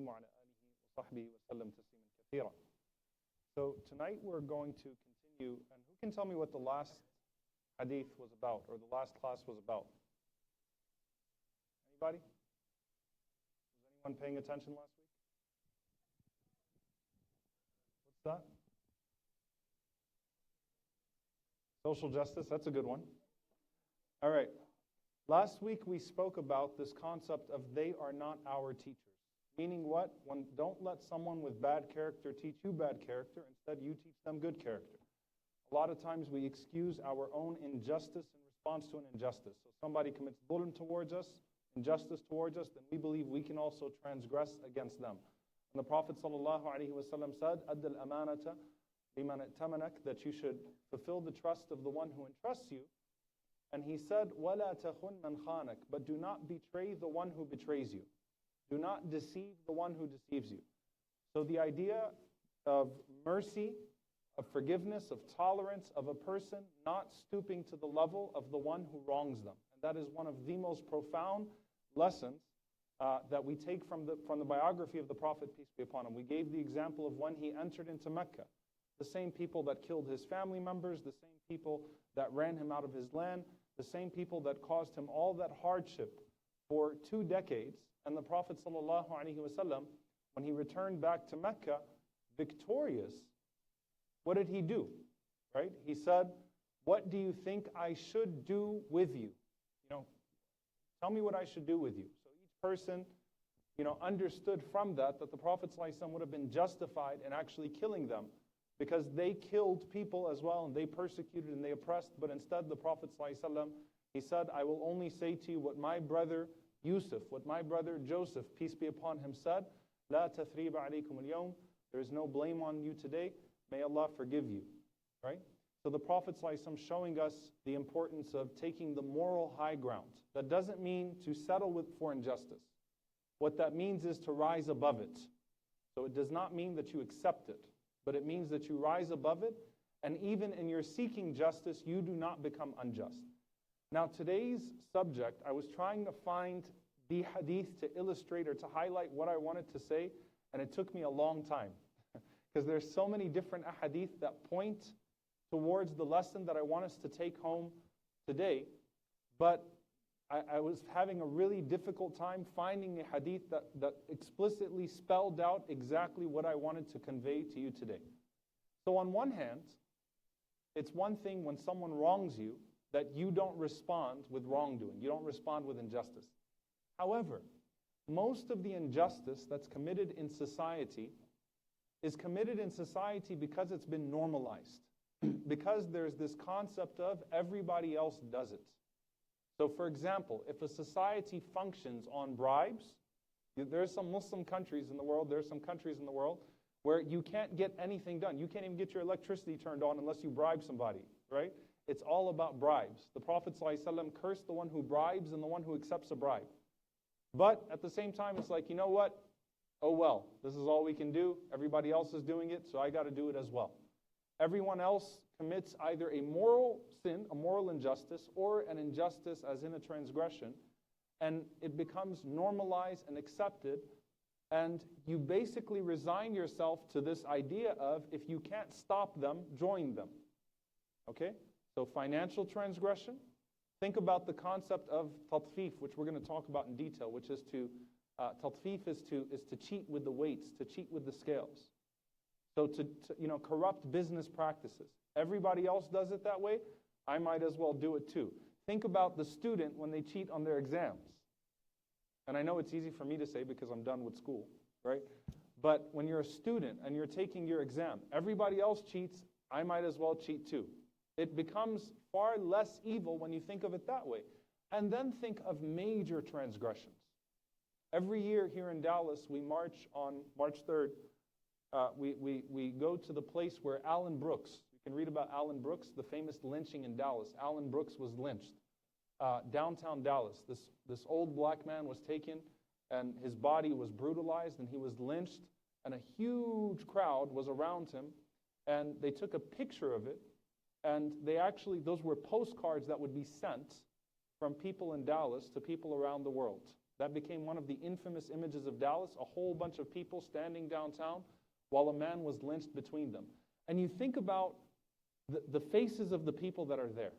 وعلى آله وصحبه وسلم تسليما كثيرا. So tonight we're going to continue, and who can tell me what the last hadith was about, or the last class was about? Anybody? Was anyone paying attention last week? What's that? Social justice, that's a good one. All right. Last week we spoke about this concept of they are not our teachers. Meaning what? Don't let someone with bad character teach you bad character. Instead, you teach them good character. A lot of times we excuse our own injustice in response to an injustice. So somebody commits dhulm towards us, injustice towards us, then we believe we can also transgress against them. And the Prophet ﷺ said, أَدَّ الْأَمَانَةَ لِمَنْ ائْتَمَنَكَ, that you should fulfill the trust of the one who entrusts you. And he said, وَلَا تَخُنْ مَنْ خَانَكَ, but do not betray the one who betrays you. Do not deceive the one who deceives you. So the idea of mercy, of forgiveness, of tolerance of a person not stooping to the level of the one who wrongs them. And that is one of the most profound lessons that we take from the biography of the Prophet, peace be upon him. We gave the example of when he entered into Mecca. The same people that killed his family members, the same people that ran him out of his land, the same people that caused him all that hardship for 2 decades. And the Prophet ﷺ, when he returned back to Mecca, victorious, what did he do? Right? He said, what do you think I should do with you? Tell me what I should do with you. So each person, understood from that the Prophet ﷺ would have been justified in actually killing them, because they killed people as well, and they persecuted and they oppressed. But instead, the Prophet ﷺ, he said, I will only say to you what my brother Yusuf, what my brother Joseph, peace be upon him, said, لا تثريب عليكم اليوم, there is no blame on you today, may Allah forgive you. Right? So the Prophet ﷺ showing us the importance of taking the moral high ground. That doesn't mean to settle for injustice. What that means is to rise above it. So it does not mean that you accept it, but it means that you rise above it, and even in your seeking justice, you do not become unjust. Now today's subject, I was trying to find the hadith to illustrate or to highlight what I wanted to say, and it took me a long time, because there's so many different hadith that point towards the lesson that I want us to take home today, but I was having a really difficult time finding a hadith that explicitly spelled out exactly what I wanted to convey to you today. So on one hand, it's one thing when someone wrongs you that you don't respond with wrongdoing. You don't respond with injustice. However, most of the injustice that's committed in society is committed in society because it's been normalized. Because there's this concept of everybody else does it. So for example, if a society functions on bribes, there's some Muslim countries in the world, there's some countries in the world where you can't get anything done. You can't even get your electricity turned on unless you bribe somebody, right? It's all about bribes. The Prophet ﷺ cursed the one who bribes and the one who accepts a bribe. But at the same time, it's like, you know what? Oh well, this is all we can do. Everybody else is doing it, so I got to do it as well. Everyone else commits either a moral sin, a moral injustice, or an injustice as in a transgression, and it becomes normalized and accepted, and you basically resign yourself to this idea of if you can't stop them, join them. Okay? So financial transgression, think about the concept of tatfif, which we're going to talk about in detail, which is tatfif is to cheat with the weights, to cheat with the scales. So to corrupt business practices. Everybody else does it that way, I might as well do it too. Think about the student when they cheat on their exams. And I know it's easy for me to say because I'm done with school, right? But when you're a student and you're taking your exam, everybody else cheats, I might as well cheat too. It becomes far less evil when you think of it that way. And then think of major transgressions. Every year here in Dallas, we march on March 3rd. We go to the place where Alan Brooks, you can read about Alan Brooks, the famous lynching in Dallas. Alan Brooks was lynched. Downtown Dallas, this old black man was taken and his body was brutalized and he was lynched, and a huge crowd was around him, and they took a picture of it, and those were postcards that would be sent from people in Dallas to people around the world That became one of the infamous images of Dallas, a whole bunch of people standing downtown while a man was lynched between them. And you think about the faces of the people that are there.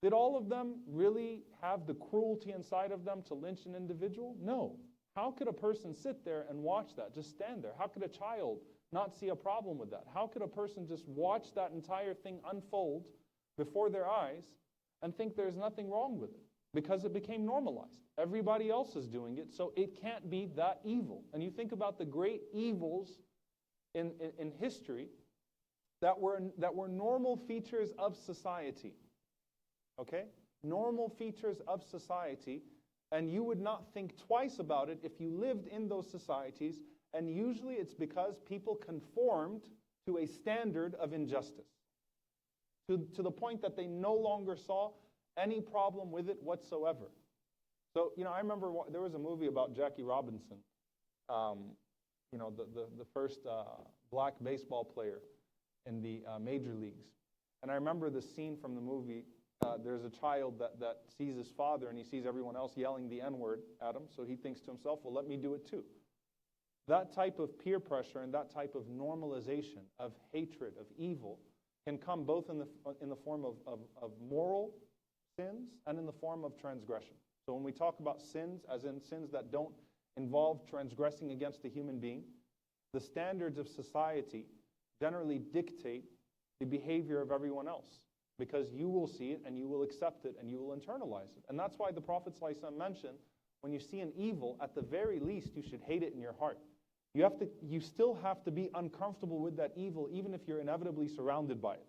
Did all of them really have the cruelty inside of them to lynch an individual? No. How could a person sit there and watch that, just stand there? How could a child not see a problem with that? How could a person just watch that entire thing unfold before their eyes and think there's nothing wrong with it? Because it became normalized. Everybody else is doing it, so it can't be that evil. And you think about the great evils in history that were normal features of society. Okay? Normal features of society, and you would not think twice about it if you lived in those societies, and usually it's because people conformed to a standard of injustice. To the point that they no longer saw any problem with it whatsoever. So, I remember there was a movie about Jackie Robinson, the first black baseball player in the major leagues. And I remember the scene from the movie. There's a child that sees his father and he sees everyone else yelling the N-word at him, so he thinks to himself, well, let me do it too. That type of peer pressure and that type of normalization of hatred, of evil, can come both in the form of moral sins and in the form of transgression. So when we talk about sins, as in sins that don't involve transgressing against a human being, the standards of society generally dictate the behavior of everyone else, because you will see it and you will accept it and you will internalize it. And that's why the Prophet ﷺ mentioned, when you see an evil, at the very least you should hate it in your heart. You still have to be uncomfortable with that evil, even if you're inevitably surrounded by it.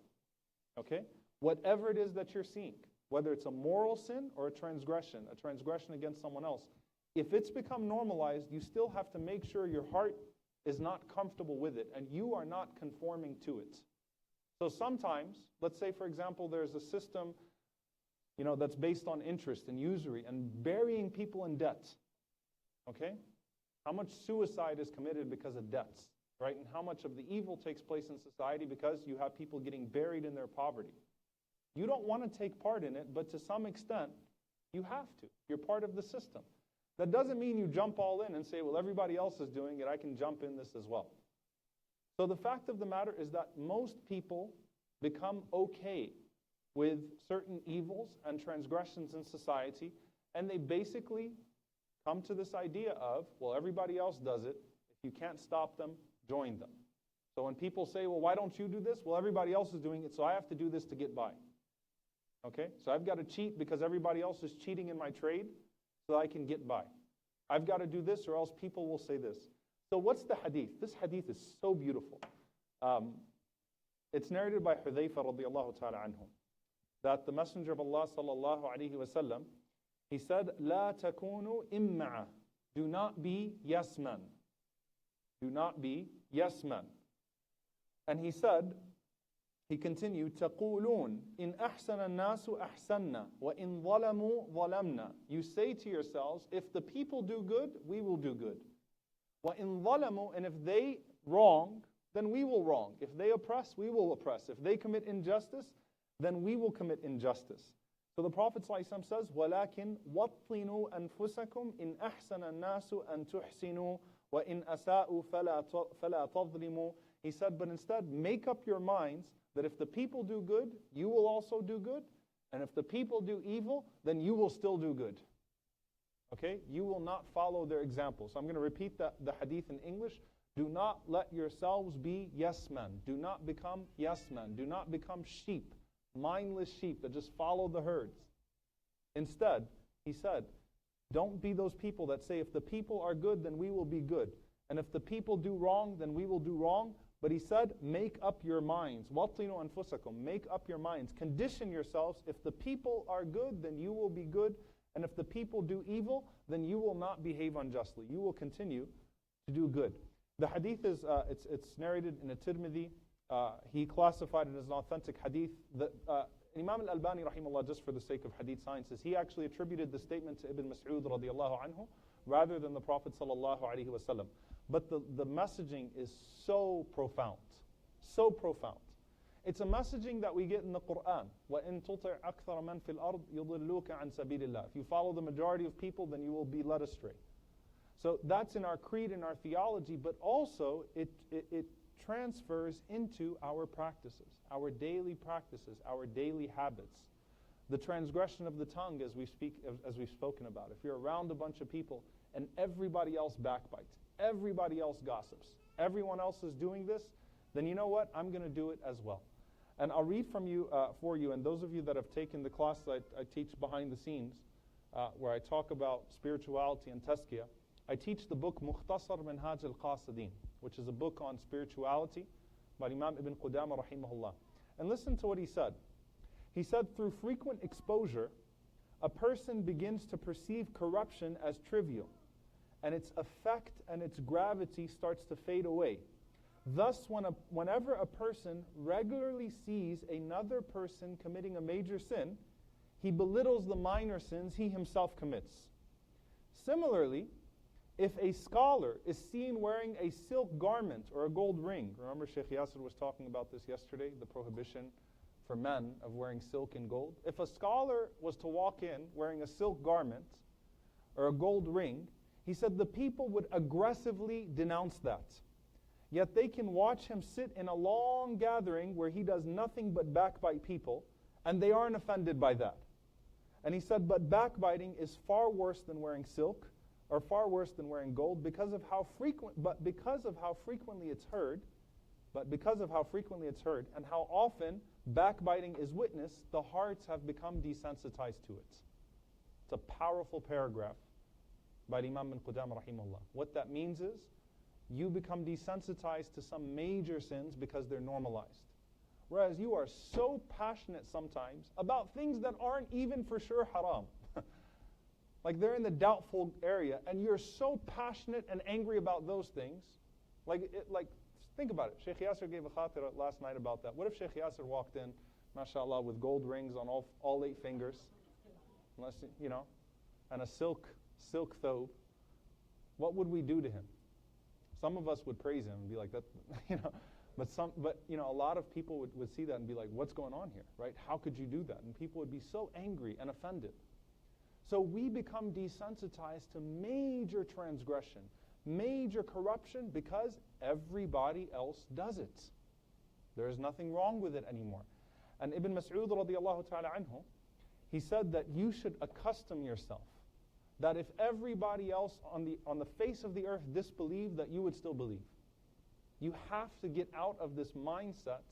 Okay? Whatever it is that you're seeing, whether it's a moral sin or a transgression against someone else, if it's become normalized, you still have to make sure your heart is not comfortable with it and you are not conforming to it. So sometimes, let's say for example, there's a system, that's based on interest and usury and burying people in debt. Okay? How much suicide is committed because of debts, right? And how much of the evil takes place in society because you have people getting buried in their poverty. You don't want to take part in it, but to some extent, you have to. You're part of the system. That doesn't mean you jump all in and say, well, everybody else is doing it, I can jump in this as well. So the fact of the matter is that most people become okay with certain evils and transgressions in society, and they basically come to this idea of, well, everybody else does it. If you can't stop them, join them. So when people say, well, why don't you do this? Well, everybody else is doing it, so I have to do this to get by. Okay? So I've got to cheat because everybody else is cheating in my trade so that I can get by. I've got to do this or else people will say this. So what's the hadith? This hadith is so beautiful. It's narrated by Hudhayfa radiallahu ta'ala anhu, that the Messenger of Allah sallallahu alayhi wa sallam, he said, لا تكونوا إمعة. Do not be yes men. Do not be yes men. And he said, he continued, تقولون إن أحسن الناس أحسننا وإن ظلموا ظلمنا. You say to yourselves, if the people do good, we will do good. وإن ظلموا, and if they wrong, then we will wrong. If they oppress, we will oppress. If they commit injustice, then we will commit injustice. So the Prophet ﷺ says, وَلَكِنْ وَطِّنُوا أَنفُسَكُمْ إِنْ أَحْسَنَ النَّاسُ أَن تُحْسِنُوا وَإِنْ أَسَاءُوا فَلَا تَظْلِمُوا. He said, but instead, make up your minds that if the people do good, you will also do good. And if the people do evil, then you will still do good. Okay? You will not follow their example. So I'm going to repeat the hadith in English. Do not let yourselves be yes men. Do not become yes men. Do not become sheep, mindless sheep that just follow the herds. Instead, he said, don't be those people that say, if the people are good, then we will be good. And if the people do wrong, then we will do wrong. But he said, make up your minds. وَطِّنُوا أَنفُسَكُمْ. Make up your minds. Condition yourselves. If the people are good, then you will be good. And if the people do evil, then you will not behave unjustly. You will continue to do good. The hadith is, it's narrated in a Tirmidhi. He classified it as an authentic hadith. Imam al-Albani, rahimahullah, just for the sake of hadith sciences, he actually attributed the statement to Ibn Mas'ud radiallahu anhu rather than the Prophet sallallahu alaihi wasallam. But the messaging is so profound, so profound. It's a messaging that we get in the Quran. وَإِن تُطِعْ أَكْثَرَ مَنْ فِي الْأَرْضِ يُضِلُّوكَ عَنْ سَبِيلِ اللَّهِ. If you follow the majority of people, then you will be led astray. So that's in our creed and our theology, but also it transfers into our practices, our daily practices, our daily habits. The transgression of the tongue, as we've spoken about. If you're around a bunch of people and everybody else backbites, everybody else gossips, everyone else is doing this, then you know what? I'm going to do it as well. And I'll read from you for you, and those of you that have taken the class that I teach behind the scenes, where I talk about spirituality and tazkiyah, I teach the book Mukhtasar Minhaj al-Qasidin, which is a book on spirituality by Imam Ibn Qudama rahimahullah. And listen to what he said. He said, through frequent exposure, a person begins to perceive corruption as trivial, and its effect and its gravity starts to fade away. Thus, whenever a person regularly sees another person committing a major sin, he belittles the minor sins he himself commits. Similarly, if a scholar is seen wearing a silk garment or a gold ring, remember Sheikh Yasser was talking about this yesterday, the prohibition for men of wearing silk and gold. If a scholar was to walk in wearing a silk garment or a gold ring, he said the people would aggressively denounce that. Yet they can watch him sit in a long gathering where he does nothing but backbite people, and they aren't offended by that. And he said, but backbiting is far worse than wearing silk, or far worse than wearing gold, because of how frequently it's heard, and how often backbiting is witnessed, the hearts have become desensitized to it. It's a powerful paragraph by Imam Ibn Qudama rahimahullah. What that means is, you become desensitized to some major sins because they're normalized. Whereas you are so passionate sometimes about things that aren't even for sure haram. Like they're in the doubtful area, and you're so passionate and angry about those things. Like think about it. Sheikh Yasser gave a khatira last night about that. What if Sheikh Yasser walked in, mashallah, with gold rings on all 8 fingers, unless and a silk thobe? What would we do to him? Some of us would praise him and be like that, But a lot of people would see that and be like, what's going on here, right? How could you do that? And people would be so angry and offended. So we become desensitized to major transgression, major corruption, because everybody else does it. There is nothing wrong with it anymore. And Ibn Mas'ud radiallahu ta'ala anhu, he said that you should accustom yourself that if everybody else on the face of the earth disbelieved, that you would still believe. You have to get out of this mindset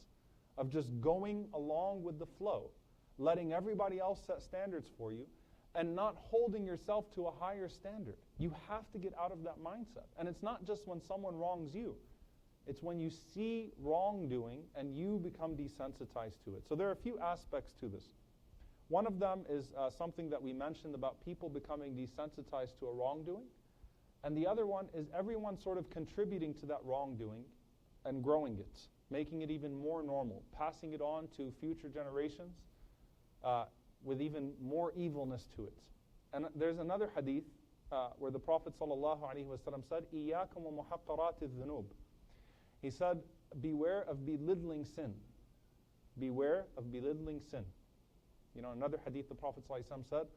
of just going along with the flow, letting everybody else set standards for you, and not holding yourself to a higher standard. You have to get out of that mindset. And it's not just when someone wrongs you. It's when you see wrongdoing and you become desensitized to it. So there are a few aspects to this. One of them is something that we mentioned about people becoming desensitized to a wrongdoing. And the other one is everyone sort of contributing to that wrongdoing and growing it, making it even more normal, passing it on to future generations with even more evilness to it. And there's another hadith where the Prophet ﷺ said, إِيَّاكُمْ وَمُحَقَّرَاتِ الذُّنُوبِ. He said, beware of belittling sin. Beware of belittling sin. Another hadith the Prophet ﷺ said,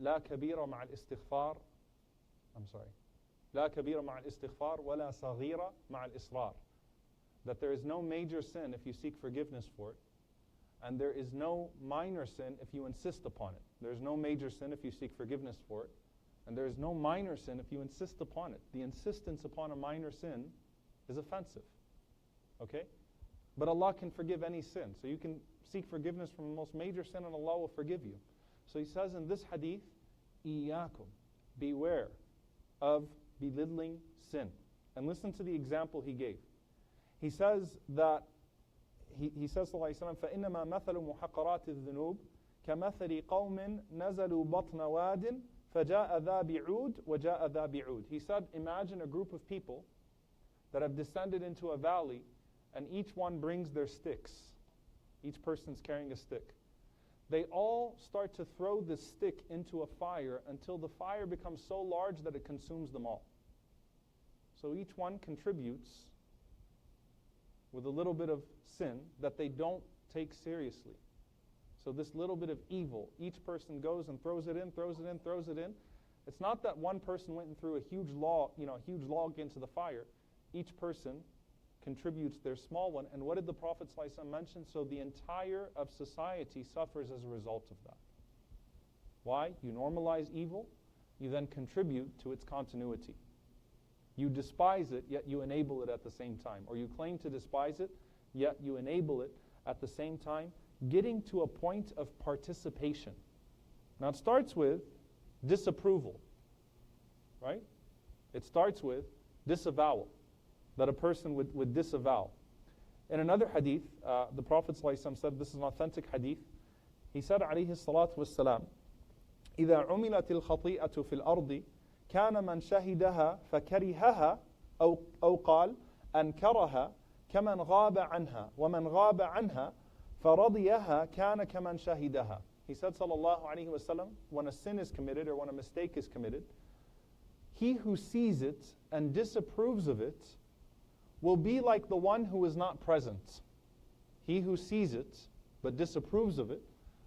لا كبير مع الاستغفار. لا كبير مع الاستغفار ولا صغيرة مع الإصرار. That there is no major sin if you seek forgiveness for it, and there is no minor sin if you insist upon it. There's no major sin if you seek forgiveness for it, and there is no minor sin if you insist upon it. The insistence upon a minor sin is offensive. Okay? But Allah can forgive any sin. So you can seek forgiveness from the most major sin and Allah will forgive you. So he says in this hadith, إِيَّاكُمْ, beware of belittling sin. And listen to the example he gave. He says that, he says, sallallahu alayhi wa sallam, فَإِنَّمَا مَثَلُ مُحَقَّرَاتِ الذُّنُوبِ كَمَثَلِ قَوْمٍ نَزَلُوا بَطْنَ وَادٍ فَجَاءَ ذَا بِعُودٍ وَجَاءَ ذَا بِعُودٍ. He said, imagine a group of people that have descended into a valley, and each one brings their sticks. Each person's carrying a stick. They all start to throw this stick into a fire until the fire becomes so large that it consumes them all. So each one contributes with a little bit of sin that they don't take seriously. So this little bit of evil, each person goes and throws it in, throws it in, throws it in. It's not that one person went and threw a huge log into the fire. Each person contributes their small one. And what did the Prophet ﷺ mention? So the entire of society suffers as a result of that. Why? You normalize evil, you then contribute to its continuity. You despise it, yet you enable it at the same time. Or you claim to despise it, yet you enable it at the same time, getting to a point of participation. Now it starts with disapproval, right? It starts with disavowal, that a person would disavow. In another hadith, the Prophet ﷺ said, this is an authentic hadith, he said, عليه الصلاة والسلام, إذا عملت الخطيئة في الأرض كان من شهدها فكرهها أو قال أنكرها كمن غاب عنها ومن غاب عنها فرضيها كان كمن شهدها. He said, sallallahu alaihi wasallam, when a sin is committed or when a mistake is committed, he who sees it and disapproves of it will be like the one who is not present. He who sees it but disapproves of it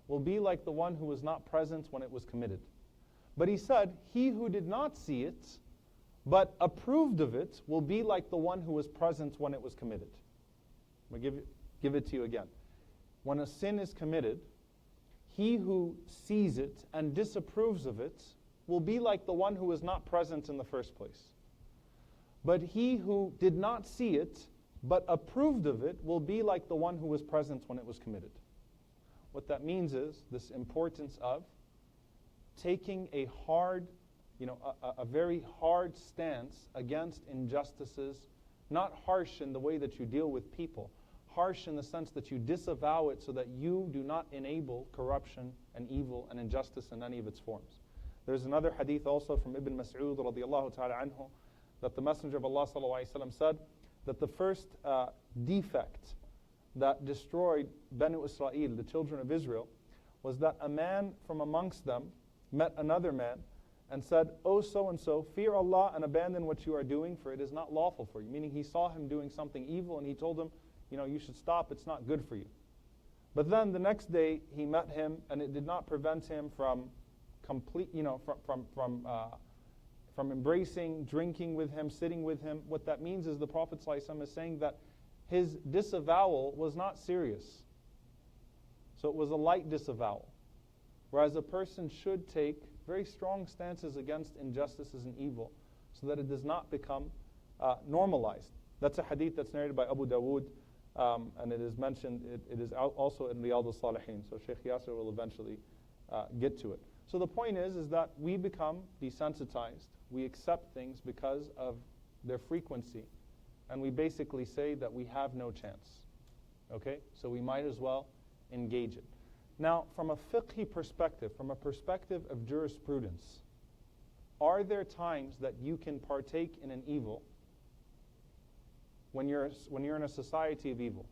will be like the one who was not present when it was committed. But he said, he who did not see it but approved of it will be like the one who was present when it was committed. I'm going to give it to you again. When a sin is committed, he who sees it and disapproves of it will be like the one who was not present in the first place. But he who did not see it but approved of it will be like the one who was present when it was committed. What that means is this importance of taking a hard, a very hard stance against injustices, not harsh in the way that you deal with people, harsh in the sense that you disavow it so that you do not enable corruption and evil and injustice in any of its forms. There's another hadith also from Ibn Mas'ud radiyallahu ta'ala anhu that the Messenger of Allah sallallahu alayhi wa sallam said that the first defect that destroyed Banu Israel, the children of Israel, was that a man from amongst them met another man and said, "O so-and-so, fear Allah and abandon what you are doing, for it is not lawful for you." Meaning he saw him doing something evil and he told him, you should stop, it's not good for you. But then the next day he met him and it did not prevent him from from embracing, drinking with him, sitting with him. What that means is the Prophet ﷺ is saying that his disavowal was not serious. So it was a light disavowal. Whereas a person should take very strong stances against injustices and evil so that it does not become normalized. That's a hadith that's narrated by Abu Dawood, and it is mentioned, it is also in Riyadh al-Salihin. So Sheikh Yasser will eventually get to it. So the point is that we become desensitized. We accept things because of their frequency. And we basically say that we have no chance. Okay? So we might as well engage it. Now, from a fiqhi perspective, from a perspective of jurisprudence, are there times that you can partake in an evil when you're in a society of evil?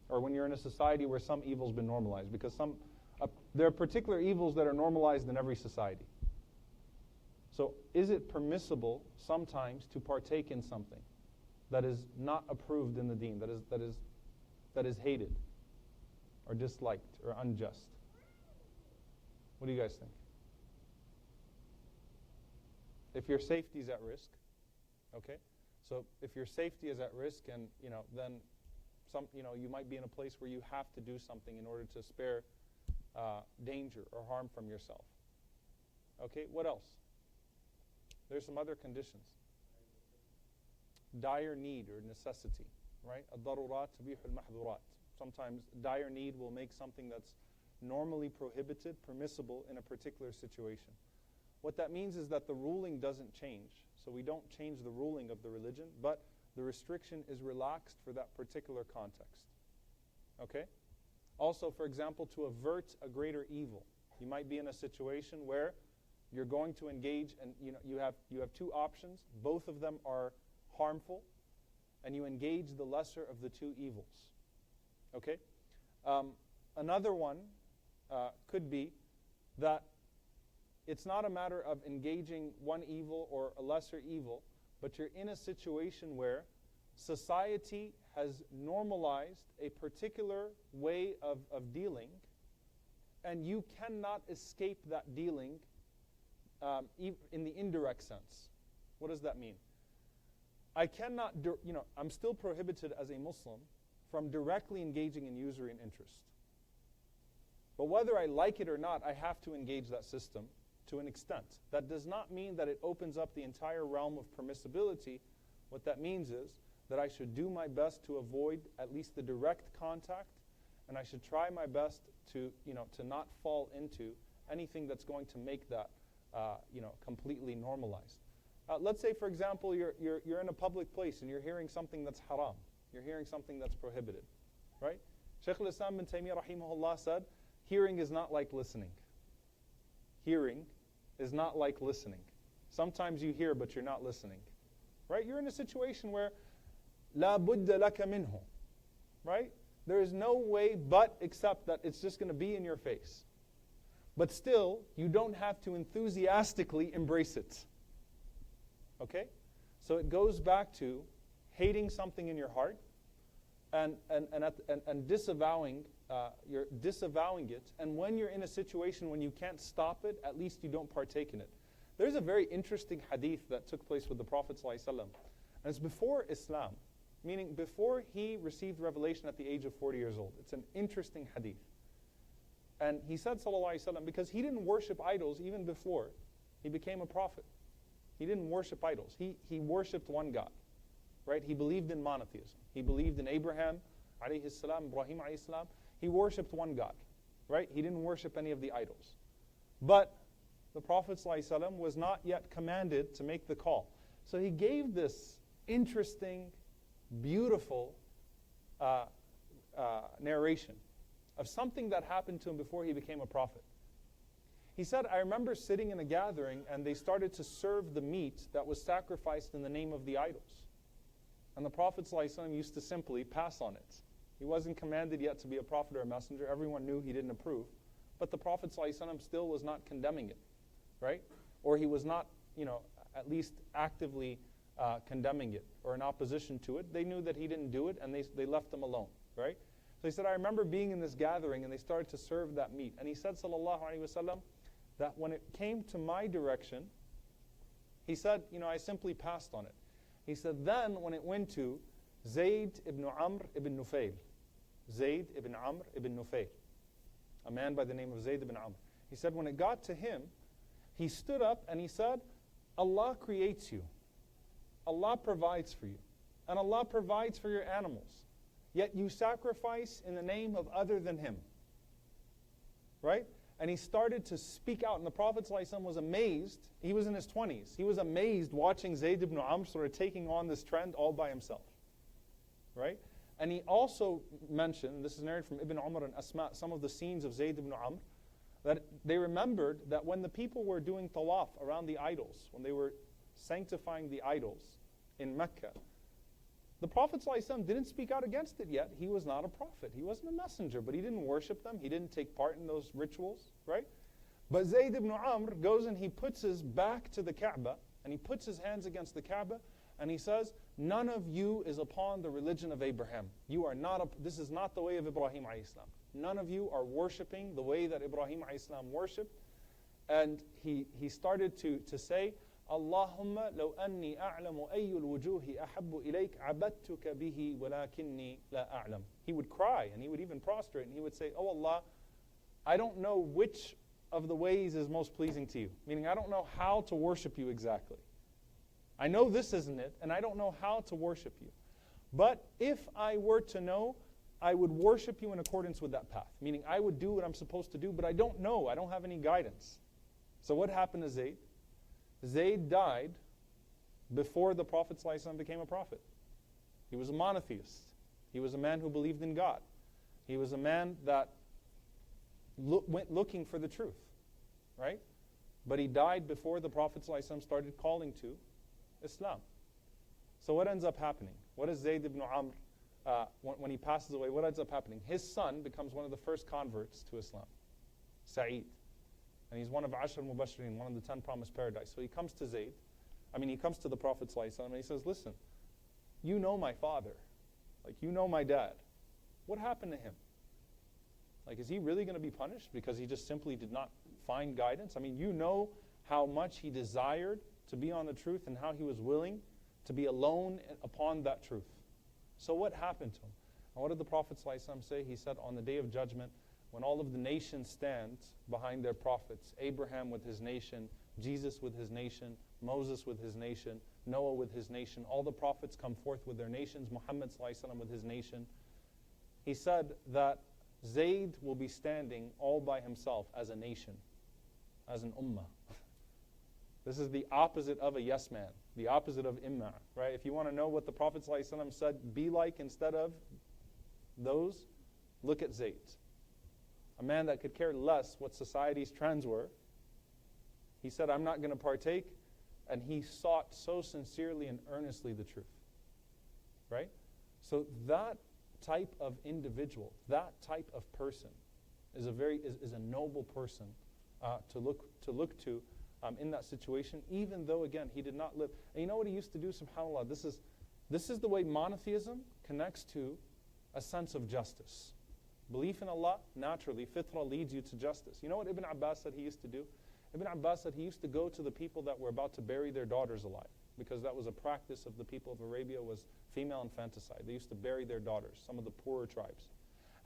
Or when you're in a society where some evil's been normalized? Because there are particular evils that are normalized in every society. So is it permissible sometimes to partake in something that is not approved in the deen, that is hated or disliked or unjust? What do you guys think? If your safety is at risk, okay? So if your safety is at risk and, then you might be in a place where you have to do something in order to spare danger or harm from yourself. Okay, what else? There's some other conditions. Dire need or necessity, right? Ad-darurat tabihul mahdurat. Sometimes dire need will make something that's normally prohibited permissible in a particular situation. What that means is that the ruling doesn't change. So we don't change the ruling of the religion, but the restriction is relaxed for that particular context. Okay? Also, for example, to avert a greater evil. You might be in a situation where you're going to engage and you have two options. Both of them are harmful, and you engage the lesser of the two evils. Okay? Another one could be that it's not a matter of engaging one evil or a lesser evil, but you're in a situation where society has normalized a particular way of dealing, and you cannot escape that dealing in the indirect sense. What does that mean? I cannot, I'm still prohibited as a Muslim from directly engaging in usury and interest. But whether I like it or not, I have to engage that system to an extent. That does not mean that it opens up the entire realm of permissibility. What that means is that I should do my best to avoid at least the direct contact, and I should try my best to not fall into anything that's going to make that completely normalized. Let's say, for example, you're in a public place and you're hearing something that's haram. You're hearing something that's prohibited, right? Shaykh al-Islam bin Taymiyyah rahimahullah said, hearing is not like listening. Hearing is not like listening. Sometimes you hear, but you're not listening, right? You're in a situation where la budda laka minhu, right? There is no way but except that it's just going to be in your face. But still, you don't have to enthusiastically embrace it. Okay? So it goes back to hating something in your heart and disavowing you're disavowing it. And when you're in a situation when you can't stop it, at least you don't partake in it. There's a very interesting hadith that took place with the Prophet ﷺ. And it's before Islam, meaning before he received revelation at the age of 40 years old. It's an interesting hadith. And he said, ﷺ, because he didn't worship idols even before he became a prophet. He didn't worship idols. He worshipped one God, right? He believed in monotheism. He believed in Abraham, alayhi salam, Ibrahim, alayhi salam. He worshipped one God, right? He didn't worship any of the idols. But the Prophet ﷺ was not yet commanded to make the call. So he gave this interesting, beautiful narration of something that happened to him before he became a prophet. He said, I remember sitting in a gathering and they started to serve the meat that was sacrificed in the name of the idols. And the Prophet ﷺ used to simply pass on it. He wasn't commanded yet to be a prophet or a messenger. Everyone knew he didn't approve. But the Prophet ﷺ still was not condemning it, right? Or he was not, at least actively condemning it or in opposition to it. They knew that he didn't do it and they left him alone, right? So he said, I remember being in this gathering and they started to serve that meat. And he said, sallallahu alaihi wasallam, that when it came to my direction, he said, I simply passed on it. He said, then when it went to Zayd ibn Amr ibn Nufayl, Zayd ibn Amr ibn Nufayl, a man by the name of Zayd ibn Amr. He said, when it got to him, he stood up and he said, Allah creates you. Allah provides for you. And Allah provides for your animals. Yet you sacrifice in the name of other than Him. Right? And he started to speak out. And the Prophet ﷺ was amazed. He was in his 20s. He was amazed watching Zayd ibn Amr sort of taking on this trend all by himself. Right? And he also mentioned, this is narrated from Ibn Umar and Asma, some of the scenes of Zayd ibn Amr, that they remembered that when the people were doing tawaf around the idols, when they were sanctifying the idols in Mecca, the Prophet ﷺ didn't speak out against it yet. He was not a prophet. He wasn't a messenger, but he didn't worship them. He didn't take part in those rituals, right? But Zayd ibn Amr goes and he puts his back to the Kaaba, and he puts his hands against the Kaaba, and he says, none of you is upon the religion of Abraham. You are not, this is not the way of Ibrahim alayhi salam. None of you are worshipping the way that Ibrahim alayhi salam worshipped. And he started to say, Allahumma law anni a'lamu ayyul wujuhi ahabbu ilayk abadtuka bihi walakinni la a'lam. He would cry and he would even prostrate and he would say, oh Allah, I don't know which of the ways is most pleasing to you. Meaning I don't know how to worship you exactly. I know this isn't it, and I don't know how to worship you. But if I were to know, I would worship you in accordance with that path. Meaning I would do what I'm supposed to do, but I don't know. I don't have any guidance. So what happened to Zayd? Zayd died before the Prophet ﷺ became a prophet. He was a monotheist. He was a man who believed in God. He was a man that went looking for the truth, right? But he died before the Prophet ﷺ started calling to Islam. So what ends up happening? What is Zayd ibn Amr, when he passes away, what ends up happening? His son becomes one of the first converts to Islam, Sa'id. And he's one of Ashar Mubashirin, one of the 10 promised paradise. So he comes to he comes to the Prophet ﷺ and he says, listen, you know my father. Like, you know my dad. What happened to him? Like, is he really going to be punished because he just simply did not find guidance? I mean, you know how much he desired to be on the truth and how he was willing to be alone upon that truth. So what happened to him? And what did the Prophet ﷺ say? He said, on the day of judgment, when all of the nations stand behind their prophets, Abraham with his nation, Jesus with his nation, Moses with his nation, Noah with his nation, all the prophets come forth with their nations, Muhammad ﷺ with his nation. He said that Zayd will be standing all by himself as a nation, as an ummah. This is the opposite of a yes man, the opposite of imma, right? If you want to know what the Prophet ﷺ said, be like instead of those, look at Zayd. A man that could care less what society's trends were. He said, I'm not going to partake, and he sought so sincerely and earnestly the truth, right? So that type of individual, that type of person is a noble person to look to in that situation, even though, again, he did not live. And you know what he used to do, subhanAllah? This is the way monotheism connects to a sense of justice. Belief in Allah, naturally, fitrah leads you to justice. You know what Ibn Abbas said he used to do? Ibn Abbas said he used to go to the people that were about to bury their daughters alive, because that was a practice of the people of Arabia, was female infanticide. They used to bury their daughters, some of the poorer tribes.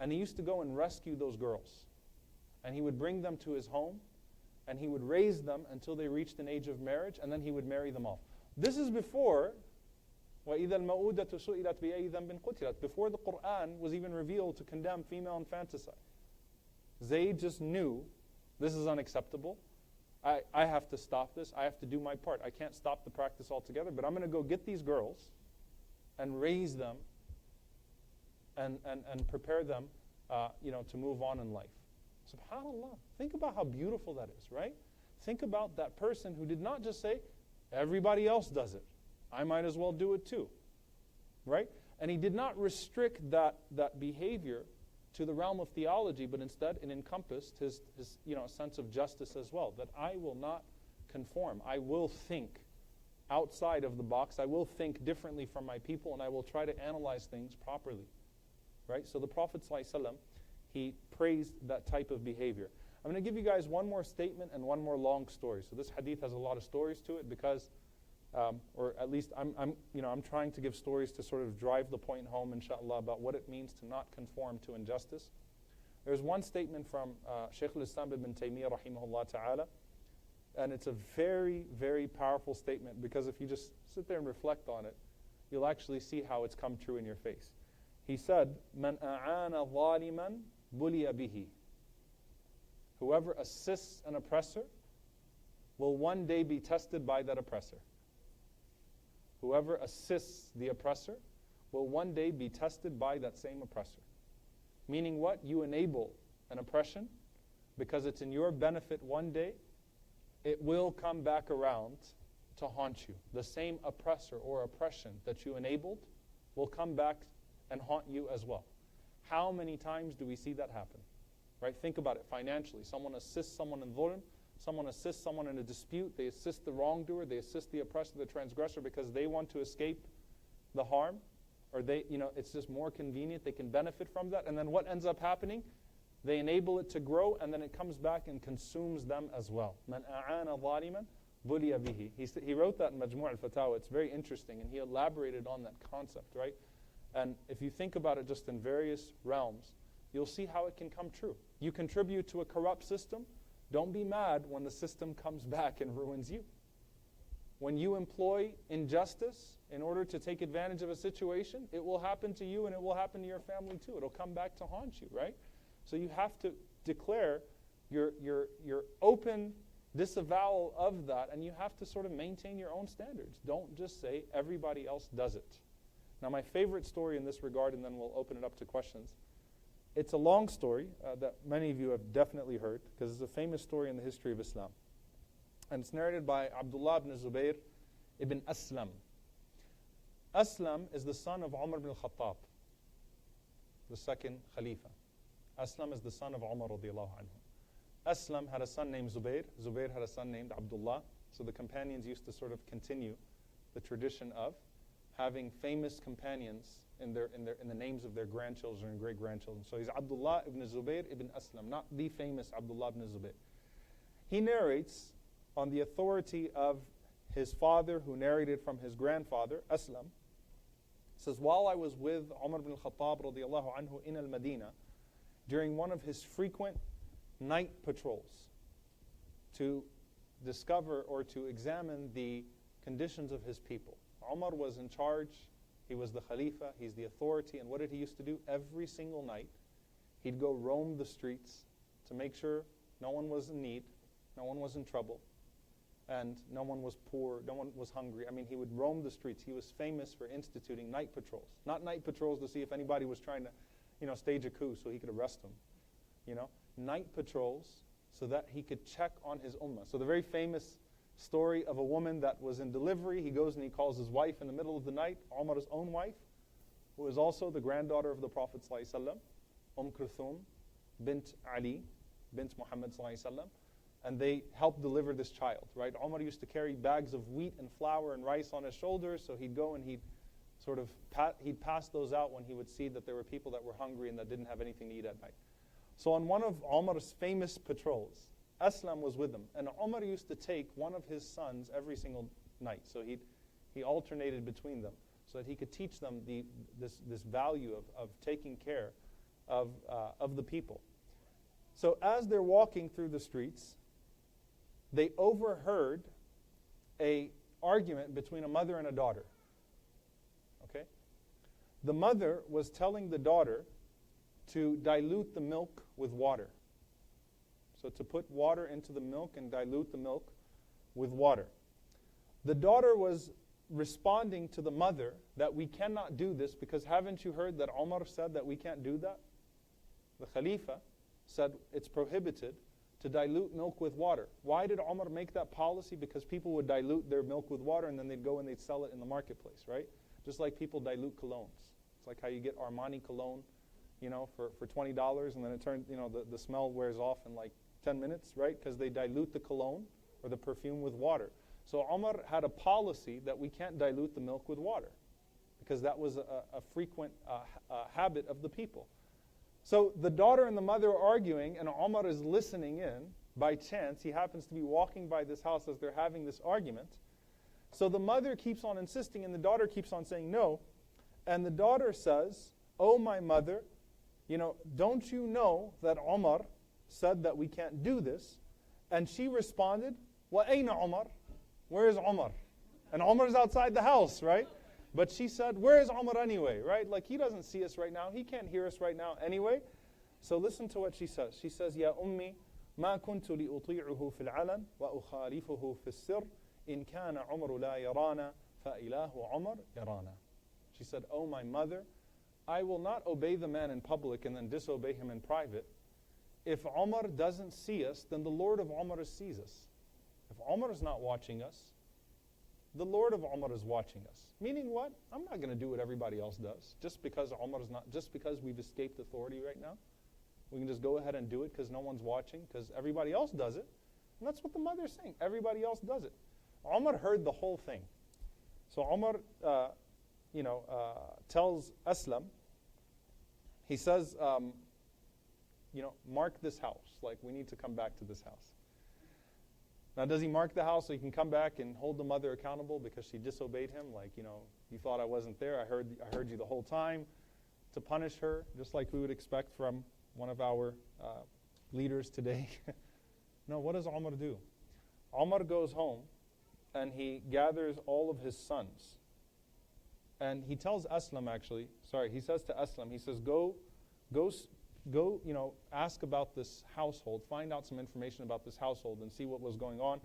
And he used to go and rescue those girls. And he would bring them to his home, and he would raise them until they reached an age of marriage, and then he would marry them off. This is before وَإِذَا الْمَوْءُودَةُ سُئِلَتْ بِأَيِّ ذَنْبٍ قُتِلَتْ, before the Quran was even revealed to condemn female infanticide. Zayd just knew, this is unacceptable. I have to stop this. I have to do my part. I can't stop the practice altogether, but I'm going to go get these girls and raise them and prepare them to move on in life. SubhanAllah. Think about how beautiful that is, right? Think about that person who did not just say, everybody else does it, I might as well do it too, right? And he did not restrict that behavior to the realm of theology, but instead it encompassed his sense of justice as well, that I will not conform. I will think outside of the box. I will think differently from my people, and I will try to analyze things properly, right? So the Prophet ﷺ, he praised that type of behavior. I'm going to give you guys one more statement and one more long story. So this hadith has a lot of stories to it because or at least I'm trying to give stories to sort of drive the point home, inshallah, about what it means to not conform to injustice. There's one statement from Shaykh al-Islam ibn Taymiyyah rahimahullah ta'ala, and it's a very, very powerful statement, because if you just sit there and reflect on it, you'll actually see how it's come true in your face. He said, "Man a'ana zaliman buliya bihi." Whoever assists an oppressor will one day be tested by that oppressor. Whoever assists the oppressor will one day be tested by that same oppressor. Meaning what? You enable an oppression because it's in your benefit one day. It will come back around to haunt you. The same oppressor or oppression that you enabled will come back and haunt you as well. How many times do we see that happen? Right? Think about it financially. Someone assists someone in dhulm. Someone assists someone in a dispute. They assist the wrongdoer. They assist the oppressor, the transgressor, because they want to escape the harm, or it's just more convenient. They can benefit from that. And then what ends up happening? They enable it to grow, and then it comes back and consumes them as well. Man a'ana zaliman buliya bihi. He wrote that in Majmu' al-Fatawa. It's very interesting, and he elaborated on that concept, right? And if you think about it just in various realms, you'll see how it can come true. You contribute to a corrupt system. Don't be mad when the system comes back and ruins you. When you employ injustice in order to take advantage of a situation, it will happen to you and it will happen to your family too. It'll come back to haunt you, right? So you have to declare your open disavowal of that, and you have to sort of maintain your own standards. Don't just say everybody else does it. Now my favorite story in this regard, and then we'll open it up to questions. It's a long story that many of you have definitely heard, because it's a famous story in the history of Islam. And it's narrated by Abdullah ibn Zubayr ibn Aslam. Aslam is the son of Umar ibn al-Khattab, the second Khalifa. Aslam is the son of Umar radiallahu anhu. Aslam had a son named Zubayr. Zubayr had a son named Abdullah. So the companions used to sort of continue the tradition of having famous companions in the names of their grandchildren and great-grandchildren. So he's Abdullah ibn Zubayr ibn Aslam, not the famous Abdullah ibn Zubayr. He narrates on the authority of his father, who narrated from his grandfather, Aslam. Says, while I was with Umar ibn al-Khattab radiallahu anhu in al-Madinah, during one of his frequent night patrols to discover or to examine the conditions of his people. Umar was in charge, he was the Khalifa, he's the authority, and what did he used to do? Every single night, he'd go roam the streets to make sure no one was in need, no one was in trouble, and no one was poor, no one was hungry. I mean, he would roam the streets. He was famous for instituting night patrols. Not night patrols to see if anybody was trying to, stage a coup so he could arrest them. Night patrols so that he could check on his ummah. So the very famous story of a woman that was in delivery, he goes and he calls his wife in the middle of the night, Umar's own wife, who is also the granddaughter of the Prophet ﷺ, Kulthum bint Ali, bint Muhammad ﷺ, and they helped deliver this child, right? Umar used to carry bags of wheat and flour and rice on his shoulders, so he'd go and he'd pass those out when he would see that there were people that were hungry and that didn't have anything to eat at night. So on one of Umar's famous patrols, Aslam was with him, and Umar used to take one of his sons every single night. So he alternated between them so that he could teach them this value of taking care of the people. So as they're walking through the streets, they overheard an argument between a mother and a daughter. Okay? The mother was telling the daughter to dilute the milk with water. So to put water into the milk and dilute the milk with water. The daughter was responding to the mother that we cannot do this because haven't you heard that Umar said that we can't do that? The Khalifa said it's prohibited to dilute milk with water. Why did Umar make that policy? Because people would dilute their milk with water and then they'd go and they'd sell it in the marketplace, right? Just like people dilute colognes. It's like how you get Armani cologne, for $20 and then it turns, the smell wears off in like 10 minutes, right? Because they dilute the cologne or the perfume with water. So Umar had a policy that we can't dilute the milk with water because that was a frequent habit of the people. So the daughter and the mother are arguing, and Umar is listening in by chance. He happens to be walking by this house as they're having this argument. So the mother keeps on insisting, and the daughter keeps on saying no. And the daughter says, "Oh, my mother, don't you know that Umar said that we can't do this?" And she responded, "Wa ayna Umar? Where is Umar?" And Umar's outside the house, right? But she said, where is Umar anyway, right? Like, he doesn't see us right now. He can't hear us right now anyway. So listen to what she says. She says, "Ya ummi, ma kuntu li uti'uhu fil alan wa ukhalifuhu fil sir in kana Umar la yarana fa ilahu Umar yarana." She said, "Oh, my mother, I will not obey the man in public and then disobey him in private. If Umar doesn't see us, then the Lord of Umar sees us. If Umar is not watching us, the Lord of Umar is watching us." Meaning what? I'm not going to do what everybody else does. Just because we've escaped authority right now. We can just go ahead and do it because no one's watching, because everybody else does it. And that's what the mother's saying. Everybody else does it. Umar heard the whole thing. So Umar, tells Aslam, he says, mark this house. Like, we need to come back to this house. Now, does he mark the house so he can come back and hold the mother accountable because she disobeyed him? Like, you thought I wasn't there. I heard you the whole time. To punish her, just like we would expect from one of our leaders today. No, what does Umar do? Umar goes home and he gathers all of his sons. And he tells Aslam he says to Aslam, he says, go, ask about this household, find out some information about this household and see what was going on.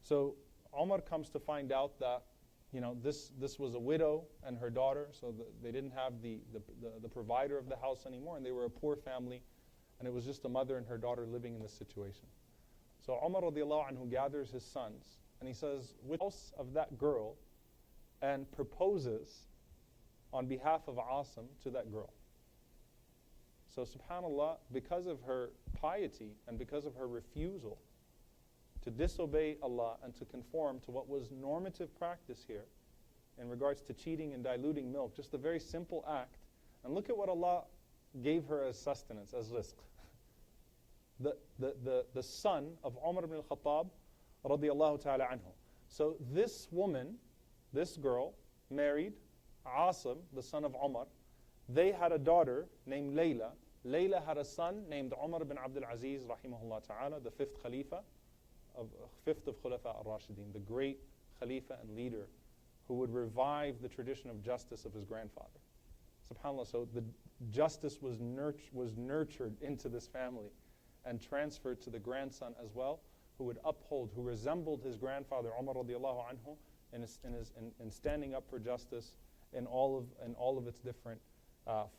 So Umar comes to find out that, this was a widow and her daughter, so they didn't have the provider of the house anymore, and they were a poor family, and it was just a mother and her daughter living in this situation. So Umar radiallahu anhu gathers his sons, and he says, "With the house of that girl," and proposes on behalf of Asim to that girl. So subhanAllah, because of her piety and because of her refusal to disobey Allah and to conform to what was normative practice here, in regards to cheating and diluting milk, just a very simple act. And look at what Allah gave her as sustenance, as rizq. The son of Umar ibn al-Khattab, radiyallahu ta'ala anhu. So this woman, this girl, married Asim, the son of Umar. They had a daughter named Layla. Layla had a son named Umar ibn Abdul Aziz, rahimahullah ta'ala, the fifth of Khulafa al-Rashidin, the great Khalifa and leader who would revive the tradition of justice of his grandfather. SubhanAllah, so the justice was nurtured into this family and transferred to the grandson as well, who would uphold, who resembled his grandfather Umar radiallahu anhu in standing up for justice in all of its different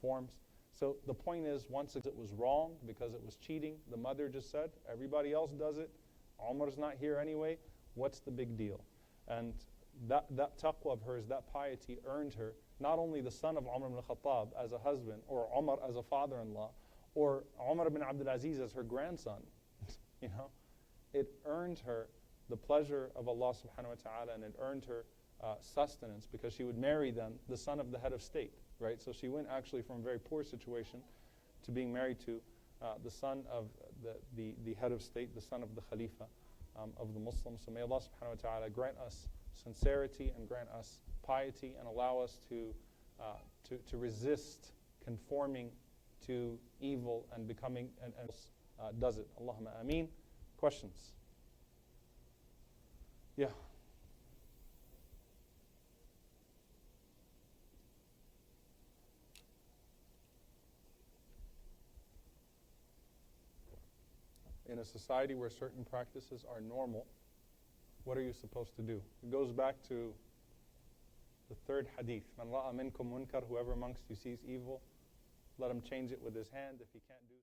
forms. So the point is, once it was wrong because it was cheating, the mother just said, everybody else does it, Umar's not here anyway, what's the big deal? And that taqwa of hers, that piety earned her not only the son of Umar ibn al-Khattab as a husband, or Umar as a father-in-law, or Umar ibn Abdul Aziz as her grandson. It earned her the pleasure of Allah subhanahu wa ta'ala, and it earned her sustenance, because she would marry then the son of the head of state, right? So she went actually from a very poor situation to being married to the son of the head of state, the son of the Khalifa of the Muslims. So may Allah subhanahu wa ta'ala grant us sincerity and grant us piety, and allow us to resist conforming to evil and becoming and does it. Allahumma ameen. Questions? Yeah. In a society where certain practices are normal, what are you supposed to do? It goes back to the third hadith. Man ra'a minkum munkar, whoever amongst you sees evil, let him change it with his hand. If he can't do